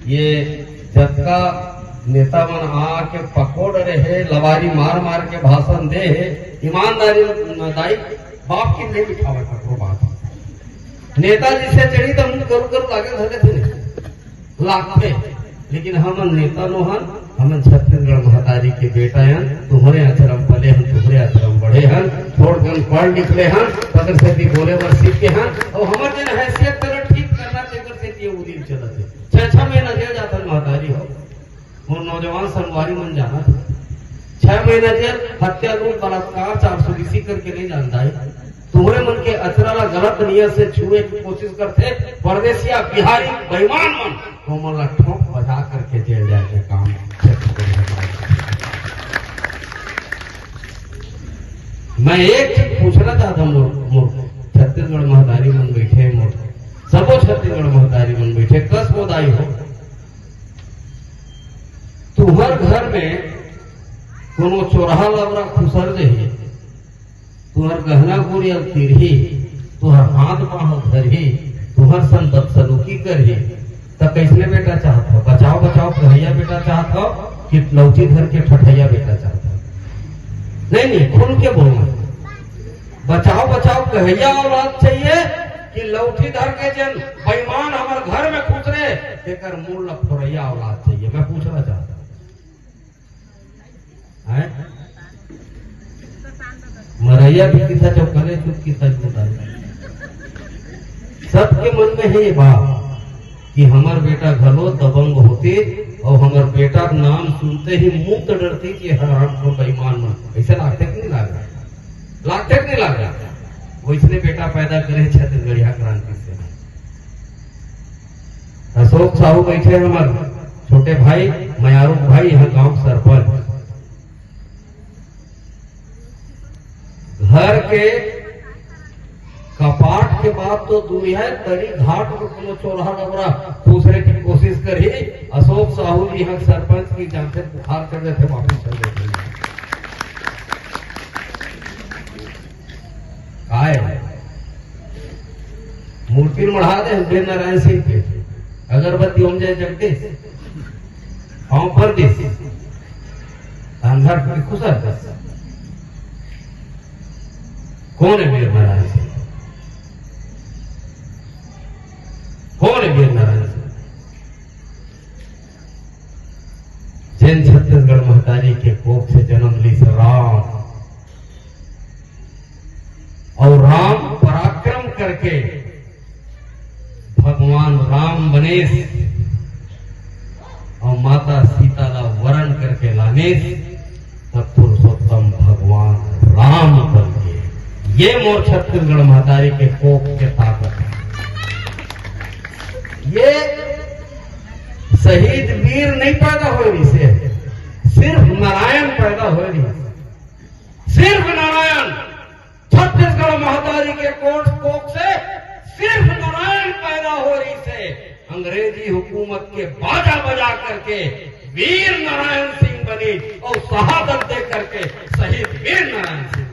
ये जब का नेता मन आके पकोड़ रहे, लवारी मार मार के भाषण दे, ईमानदारी दाई बाप की नहीं बिठावा करो बात। नेताजी से चढ़ी तो मुंह करू करू लागे धरे थे लागते, लेकिन हमन नेता नोहन, हमन छत्तीसगढ़ महतारी के बेटा हन, तुम्हारे आश्रम पले हन, तुम्हारे आश्रम बढ़े हन, थोड़ गन पढ़ लिखले हन, पदर से भी बोले बर सीख के हन, और हमारे जन हैसियत कर ठीक करना तेकर से ये उदिन चलत है। 6-6 महीना जेल जाता महतारी हो, मोर नौजवान संगवारी मन जाना था 6 महीना जेल, हत्या लूट बलात्कार 420 करके नहीं जानता है। तुम्हारे मन के अचराला गलत नियत से छुए की कोशिश करते परदेसिया बिहारी बेईमान मन, तो मन ठोक बजा करके जेल जाके काम। मैं एक चीज पूछना चाहता हूँ, छत्तीसगढ़ महतारी मन बैठे, मोर सबो छत्तीसगढ़ महतारी मन बैठे, कस मोदाई हो, तुम्हार घर में कोनो चोरहा लबरा खुसर रही, तुहर गहना गुड़ी अब तिरही, तुहर हाथ पाँव धरही, तुहर सन बदसलूकी करही, तब कैसने बेटा चाहत हो? बचाओ बचाओ कहैया बेटा चाहत हो कि लौची धर के ठठैया बेटा चाहत हो? नहीं नहीं, खुल के बोलना, बचाओ बचाओ कहैया औलाद चाहिए कि लौठी धर के जन बेईमान हमारे घर में खुसरे तेकर मूल फोरैया औलाद चाहिए? मैं पूछना चाहता है। मरैया भी किसा जो करे चुप किसा सबके मन में है ये बात कि हमार बेटा घलो दबंग होते, और हमार बेटा का नाम सुनते ही मुंह तो डरती कि हराम को बेईमान मन। ऐसा लागते कि नहीं लाग रहा? लागते कि नहीं लाग रहा? वैसने बेटा पैदा करे छत्तीसगढ़िया क्रांति से। अशोक साहू बैठे हमारे छोटे भाई, मयारू भाई, यहाँ गांव सरपंच। घर के कपाट के बाद तो दुनिया तरी घाट में कोनो चोरहा लबरा दूसरे की कोशिश करी, अशोक साहू जी यहाँ सरपंच की जानते बुखार कर देते, वापस चल देते। काय मूर्ति मढ़ा दे वीर नारायण सिंह के, अगरबत्ती ओम जय जगदीश, पाँव पर दिस, अंधर खुशर। कौन है वीर नारायण सिंह? कौन है वीर नारायण सिंह? जैन छत्तीसगढ़ महतारी के कोख से जन्म ली राम, और राम पराक्रम करके भगवान राम बने, और माता सीता का वरण करके लाने, तब पुरुषोत्तम भगवान राम बन गए। ये मोर छत्तीसगढ़ महतारी के कोख के ताकत है। ये शहीद वीर नहीं पैदा हो रही से, सिर्फ नारायण पैदा हो रही, सिर्फ नारायण। छत्तीसगढ़ महतारी के कोख से सिर्फ नारायण पैदा हो रही से अंग्रेजी हुकूमत के बाजा बजा करके वीर नारायण सिंह बनी, और शहादत दे करके शहीद वीर नारायण सिंह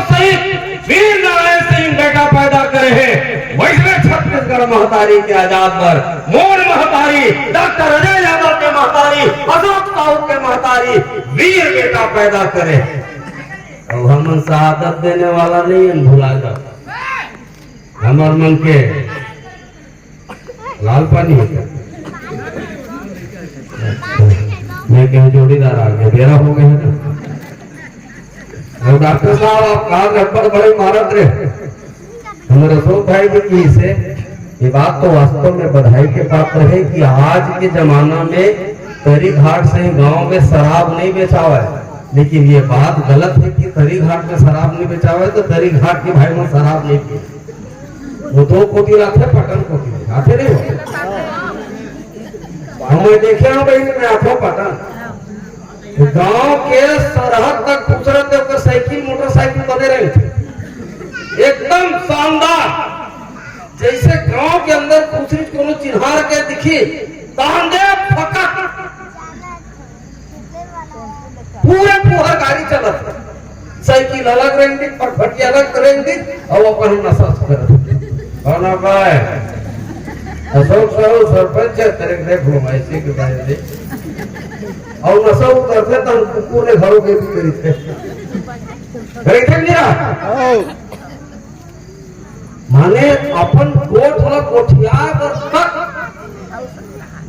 शहीद वीर नारायण सिंह बेटा पैदा करे है। वैसे छत्तीसगढ़ महतारी के आजाद पर मोर महतारी, डॉक्टर अजय यादव के महतारी, अशोक साहू के महतारी वीर बेटा पैदा करे। और हम शहादत देने वाला नहीं है, भुला जाओ। हमार मन के लाल पानी मैं कहीं जोड़ीदार आ गया, बेरा हो गया है। डॉक्टर साहब आप कहा गड़बड़ बड़े मारत रहे हमारे अशोक भाई जी से, ये बात तो वास्तव में बधाई के पात्र है कि आज के जमाना में तरी घाट से गांव में शराब नहीं बेचावा है, लेकिन ये बात गलत है कि तरी घाट में शराब नहीं बेचावा है, तो तरी घाट के भाई में शराब नहीं पी, वो 2 कोटी लाते, पटन कोटी आते नहीं हो। हम देखे हो भाई में आठों पटन गांव के सरहद तक खूबसूरत होकर साइकिल मोटरसाइकिल बने रहे थे, एकदम शानदार, जैसे गांव के अंदर खुशी कोनो चिन्हार के दिखी तांदे फकट पूरे पूरा गाड़ी चलत, साइकिल अलग रहेंगी, फटफटी अलग रहेंगी, और अपन नशा करत। अशोक साहू सरपंच है तेरे देखो ऐसे के बारे में और नशा उतरते तो कुकुर ने घरों के भी करी थे घरे थे नहीं माने अपन कोठ वाला कोठिया पर तक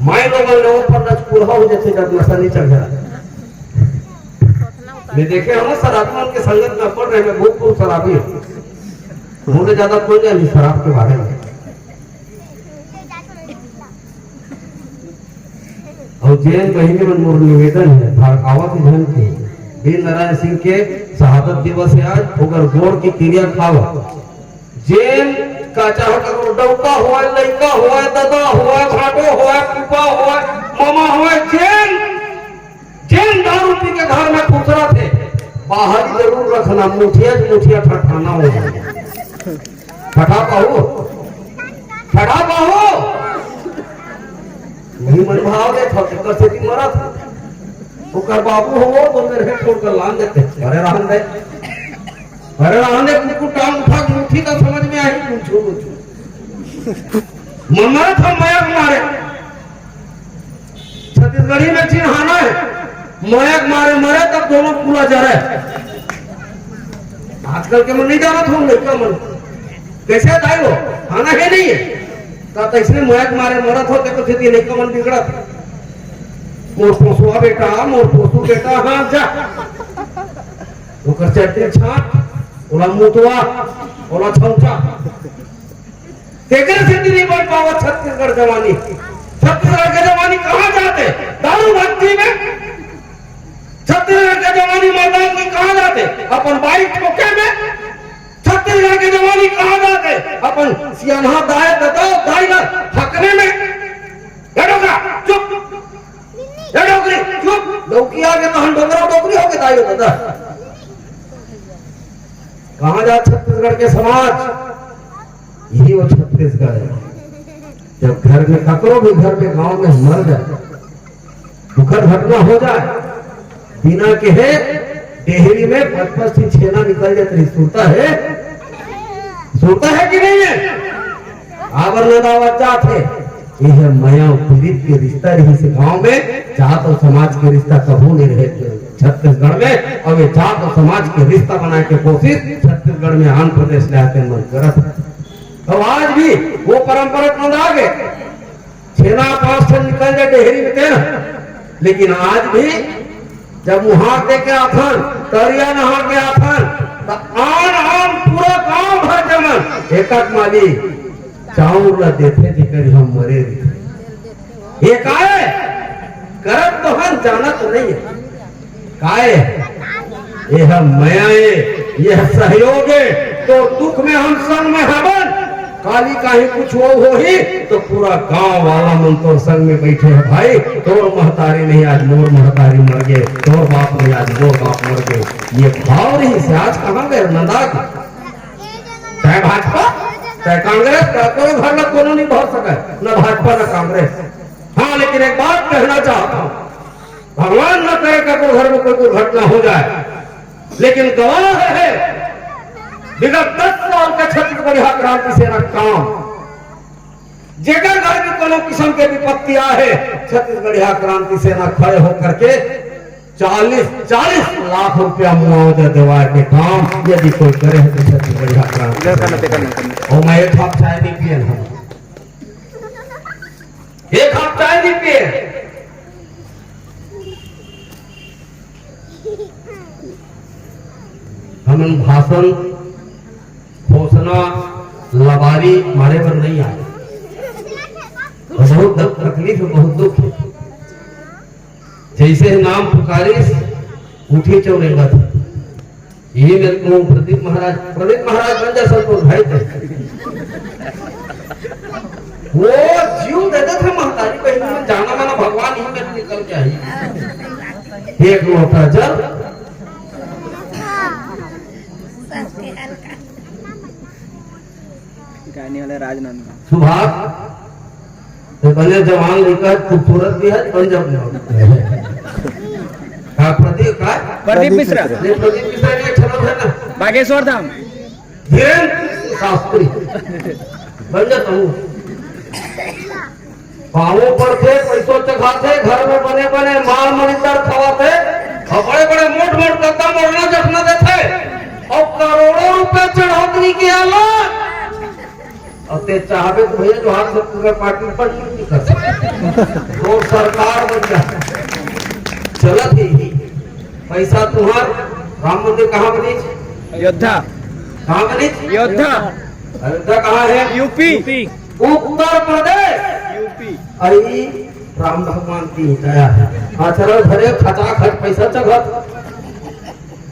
माय लोगों ने ऊपर नचपुर हो जैसे जब नशा नहीं चढ़ गया मैं देखे हम शराबन के संगत में पढ़ रहे हैं बहुत शराबी मुझे ज्यादा कोई नहीं शराब के बारे में और जैन बहिनी में मोर निवेदन है भाड़कावत धन के वीर नारायण सिंह के शहादत दिवस है आज अगर गोड़ की क्रिया खावा जैन का चाह करो डौका हुआ लड़का हुआ दादा हुआ भाटो हुआ पुपा हुआ मामा हुआ जैन जैन दारू पी के घर में खुसरा थे बाहर जरूर रखना मुठिया ठठाना हो ठठा पाहो नहीं मन भाव दे था कर से मरा था ओकर बाबू हो तो मेरे छोड़ कर लान देते अरे रहन दे कुकुर टांग उठा मुट्ठी का समझ में आई पूछो मम्मा था मयक मारे छत्तीसगढ़ी में चिन्हाना है मयक मारे मरे तब दोनों पूरा जा रहे आजकल के मन नहीं जाना था लड़का मन कैसे दाई हो खाना है नहीं है तो इसलिए मयक मारे मरत हो तो खेती लड़का मन बिगड़ा था मोर पोसुआ बेटा मोर पोसू बेटा हाँ जा ओकर चट्टी छाट ओला मुतवा ओला छौचा तेकर खेती नहीं बढ़ पावा छत्तीसगढ़ जवानी छत्तीसगढ़ के जवानी कहाँ जाते दारू भक्ति में छत्तीसगढ़ के जवानी मैदान में कहाँ जाते अपन बाइक ठोके में छत्तीसगढ़ के जवानी कहाँ जाते अपन सियाना दाए दाई हकने में चुप चुप लौकी आगे तो हम डोगरा डोगरी हो गए दाई दादा कहाँ जा छत्तीसगढ़ के समाज यही वो छत्तीसगढ़ है जब घर में ककरो भी घर में गांव में मर जाए दुखद घटना हो जाए बिना के है डेहरी में 5-5 की छेना निकल जाती सुनता है कि नहीं है आवर जाते यह मया पीड़ित के रिश्ता रही से गांव में जात और समाज के रिश्ता कबू नहीं रहे छत्तीसगढ़ में और ये जात और समाज के रिश्ता बनाने की कोशिश छत्तीसगढ़ में आंध्र प्रदेश ले आते मन करत तो आज भी वो परंपरा कौन आ गए छेना 5 निकल जाए डेहरी में तेना लेकिन आज भी जब वहां दे के आथन तरिया नहा के आथन तो आन पूरा गांव भर जमन एक माली चाउर ला देते जिकर हम मरे ये काहे करत तो हम जाना तो नहीं है काहे यह मया यह सहयोग है तो दुख में हम संग में हवन काली काहे कुछ हो ही तो पूरा गांव वाला मन तो संग में बैठे है भाई तोर महतारी नहीं आज मोर महतारी मर गए तोर बाप नहीं आज मोर बाप मर गए ये भाव नहीं से आज कहाँ गए नंदा चाहे भाजपा चाहे कांग्रेस का कोई घर में कोनो नहीं भर सके न भाजपा न कांग्रेस हाँ लेकिन एक बात कहना चाहता हूँ भगवान न करे कि कोई घर में कोई दुर्घटना हो जाए लेकिन गवाह है विगत 10 साल का छत्तीसगढ़ क्रांति सेना काम जेकर घर में कोनो किस्म के विपत्ति है छत्तीसगढ़ क्रांति सेना खड़े होकर के 40 लाख रुपया मुआवजा दिवाए के काम यदि कोई करे तो छत्तीसगढ़ क्रांति और मैं एक कप चाय नहीं पिए एक कप चाय नहीं पिए हम भाषण घोषणा लबारी मारे पर नहीं आए बहुत तकलीफ बहुत दुख है जैसे नाम पुकारिस उठी चौरेगा था यही मेरे को प्रदीप महाराज बन जा सब भाई थे वो जीव देते थे महतारी बहन में जाना माना भगवान ही में निकल के आई एक लोटा जल गाने वाले राजनंद सुभाष तो बने जवान लिखा खूबसूरत भी है पंजाब में प्रदीप का प्रदीप मिश्रा प्रदीप मिश्रा ने छलम है ना बागेश्वर धाम धीरेन्द्र शास्त्री बन जाता हूँ पाँवों पर थे पैसों चखाते घर में बने बने माल मनितर खवाते और बड़े बड़े मोट मोट कदम मोड़ना जखना देते और करोड़ों रुपए चढ़ोतरी की हालत और ते चाहबे तो भैया जो हाथ से पार्टी पर नहीं कर सकते तो सरकार बन जाए चलत ही पैसा तुम्हार राम मंदिर कहाँ बनी अयोध्या कहाँ बनी अयोध्या अयोध्या कहाँ है यूपी उत्तर प्रदेश यूपी अरे राम भगवान की दया है हाँ चलो भरे खचाखच पैसा चखत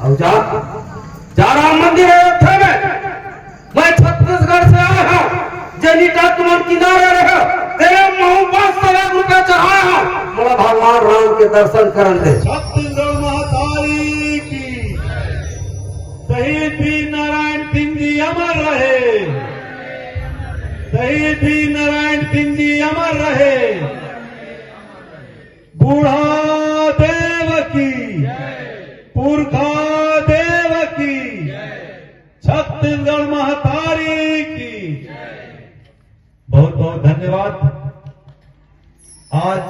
और जा राम मंदिर अयोध्या में मैं छत्तीसगढ़ से आया हूँ जनिता तुम्हारे किनारे रहो तेरे मुंह 5 लाख रुपया चढ़ाया हूँ बोला भगवान राम के दर्शन करन दे छत्तीसगढ़ महाकाली की शहीद वीर नारायण सिंह जी अमर रहे शहीद वीर नारायण सिंह जी अमर रहे बूढ़ा देव की पुरखा देव की छत्तीसगढ़ महातारी की बहुत बहुत धन्यवाद। आज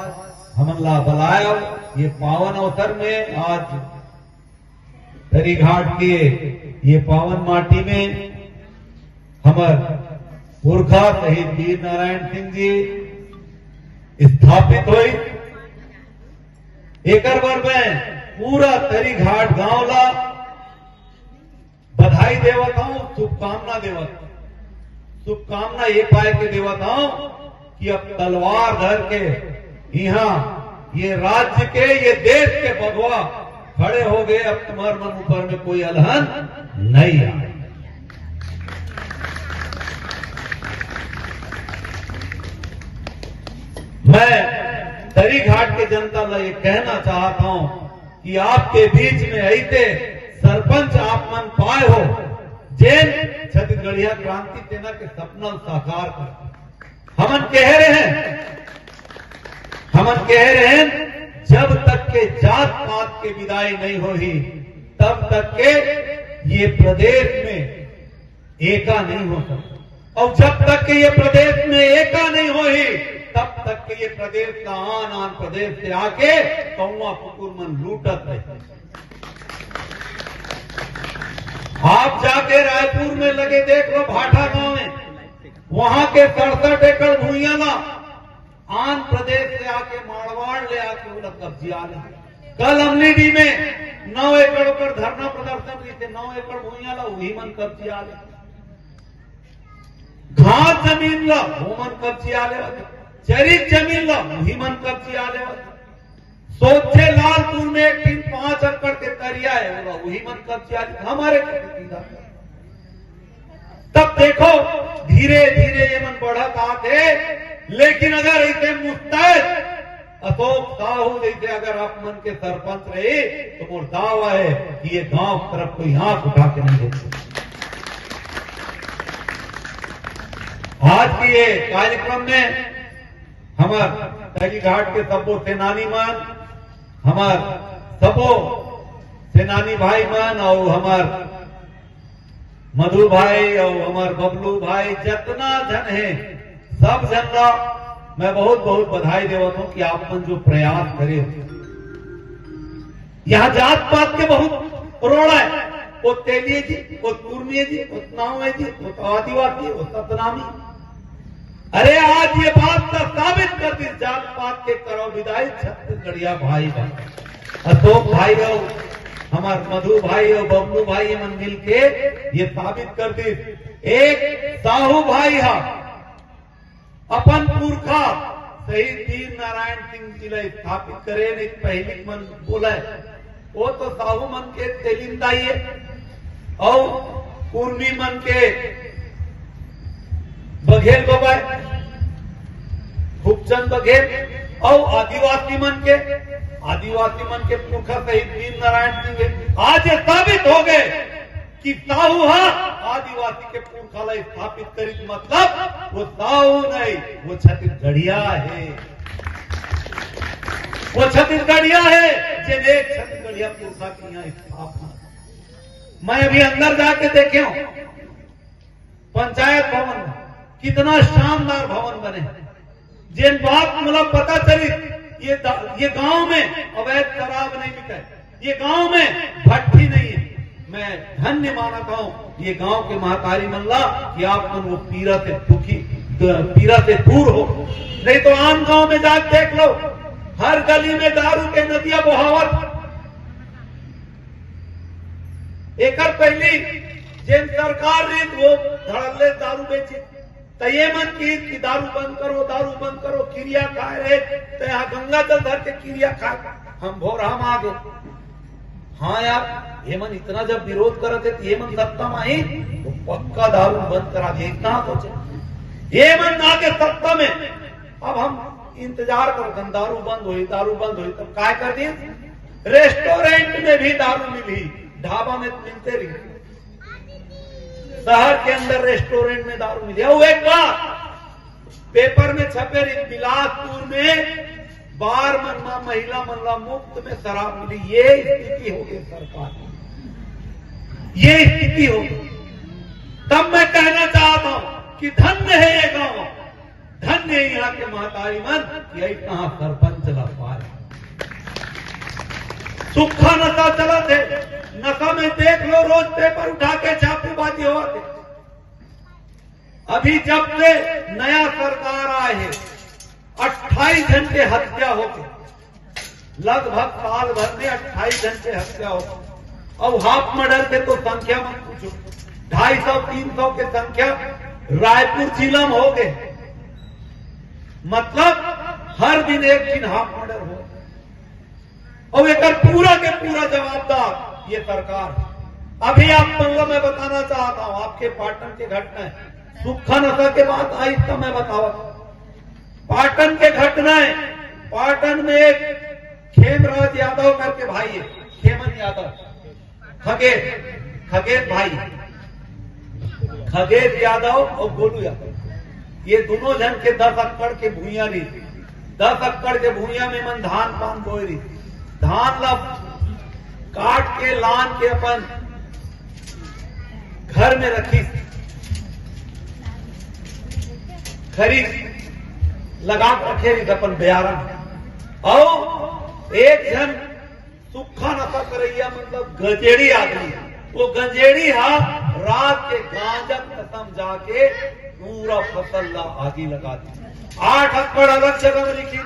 हमला बलाया ये पावन अवसर में आज तरी घाट के ये पावन माटी में हमार पुरखा शहीद वीर नारायण सिंह जी स्थापित हुई एकर बर में पूरा तरी घाट गांव ला बधाई देवत हूं शुभकामना देवत शुभकामना ये पाए के देवत हूं कि अब तलवार धर के यहाँ ये राज्य के ये देश के भगवा खड़े हो गए अब तुम्हारे मन ऊपर में कोई अलहन नहीं आए। मैं तरी घाट के जनता ला ये कहना चाहता हूं कि आपके बीच में ऐसे सरपंच आप मन पाए हो जैन छत्तीसगढ़िया क्रांति सेना के सपना साकार कर हमन कह रहे हैं जब तक के जात पात के विदाई नहीं होगी तब तक के ये प्रदेश में एका नहीं हो सकता और जब तक के ये प्रदेश में एका नहीं होगी तब तक के ये प्रदेश का आन प्रदेश से आके कौआ कुकुर मन लूटत रहे। आप जाके रायपुर में लगे देख लो भाटा गांव में वहां के 67 एकड़ भूइया ना आंध्र प्रदेश से आके मारवाड़ ले आके वो लोग कब्जिया ले। कल अमलीडी में 9 एकड़ पर धरना प्रदर्शन हुई थे 9 एकड़ भूइया ला वही मन कब्जिया ले घास जमीन ला वो मन कब्जिया ले चरित जमीन ला वही मन कब्जिया ले सोचे लालपुर में एक दिन 5 एकड़ के तरिया है वही मन कब्जिया ले हमारे तब देखो धीरे धीरे ये मन बढ़त आते लेकिन अगर ऐसे मुस्तैद अशोक साहू जैसे अगर आप मन के सरपंच रहे तो मोर दावा है कि ये गांव तरफ कोई हाथ उठा के नहीं देते। आज की ये कार्यक्रम में हमार तरी घाट के सबो सेनानी मान हमार सबो सेनानी भाई मान और हमार मधु भाई और हमार बबलू भाई जितना जन है सब जन का मैं बहुत बहुत बधाई देवत हूं कि आप मन जो प्रयास करे यहाँ जात पात के बहुत रोड़ा है वो तेलिए जी वो कुर्मिये जी वो नावे जी वो आदिवासी वो सतनामी अरे आज ये बात का साबित कर दी जात पात के करो विदाई छत्तीसगढ़िया भाई अशोक भाई और हमार मधु भाई और बबलू भाई मन मिल के ये साबित कर दी एक साहू भाई हा अपन पुरखा शहीद वीर नारायण सिंह जी ला स्थापित करे ने पहली मन बोला वो तो साहू मन के तेलिंदा ही है और कुर्मी मन के बघेल बबाई खूबचंद बघेल और आदिवासी मन के पुरखा शहीद वीर नारायण सिंह आज ये साबित हो गए कि साहू आदिवासी के पुरखा ला स्थापित करी मतलब वो साहू नहीं वो छत्तीसगढ़िया है जिन्हें छत्तीसगढ़िया पुरखा की यहाँ स्थापना। मैं अभी अंदर जाके देखे हूं पंचायत भवन कितना शानदार भवन बने जिन बात मतलब पता चली ये गांव में अवैध शराब नहीं बिका, ये गांव में भट्टी नहीं है, मैं धन्य मानता हूं ये गांव के महतारी मल्ला कि आप मन वो पीरा से दूर हो। नहीं तो आम गांव में जाकर देख लो, हर गली में दारू के नदियां बहावत। एकर पहली जिन सरकार ने वो धड़ल्ले दारू बेचे तो ये मन की दारू बंद करो, क्रिया खाए रहे तो यहाँ गंगा जल धर के क्रिया खाए हम भोर हम आ गए। हाँ यार, ये मन इतना जब विरोध करते थे, ये मन सत्ता में आई तो पक्का दारू बंद करा दिए, इतना सोचे ये मन आके सत्ता में। अब हम इंतजार कर दारू बंद हुई तब क्या कर दिए, रेस्टोरेंट में भी दारू मिली, ढाबा में मिलते रही, शहर के अंदर रेस्टोरेंट में दारू मिली। वो एक बार पेपर में छपे रही, बिलासपुर में बार मन्ना महिला मल्ला मुफ्त में शराब मिली। ये स्थिति हो गई सरकार, ये स्थिति हो गई। तब मैं कहना चाहता हूं कि धन्य है ये गांव, धन्य है यहाँ के महतारी मन, यही कहां सरपंच ला पाए। सूखा नशा चला थे, नशा में देख लो रोज पेपर उठा के छापेबाजी हो। अभी जब से नया सरकार आए है 28 घंटे हत्या हो गई, लगभग साल भर में 28 घंटे हत्या हो गई। अब हाफ मर्डर के तो संख्या मत पूछो, 250-300 के संख्या रायपुर जिला में हो गए। मतलब हर दिन एक दिन हाफ मर्डर हो, और एक पूरा के पूरा जवाबदार ये सरकार। अभी आप मतलब मैं बताना चाहता हूं आपके पाटन के घटना, सूखा नशा के बाद आई तो मैं बतावा पाटन के घटनाएं। पाटन में एक खेमराज यादव करके भाई है, खेमन यादव, खगेश भाई, खगेश यादव और गोलू यादव, ये दोनों जन के 10 एकड़ के भूइया ली, 10 एकड़ के भूइया में मन धान पान बोए रही। धान ला काट के लान के अपन घर में रखी, खरीद लगा रखे रही अपन बयारन। और एक जन सूखा नशा करैया मतलब गजेड़ी आदमी, वो गंजेड़ी हा रात के गांजा कसम जाके पूरा फसल ला आगी लगा दी। 8 एकड़ अलग जगह में लिखी।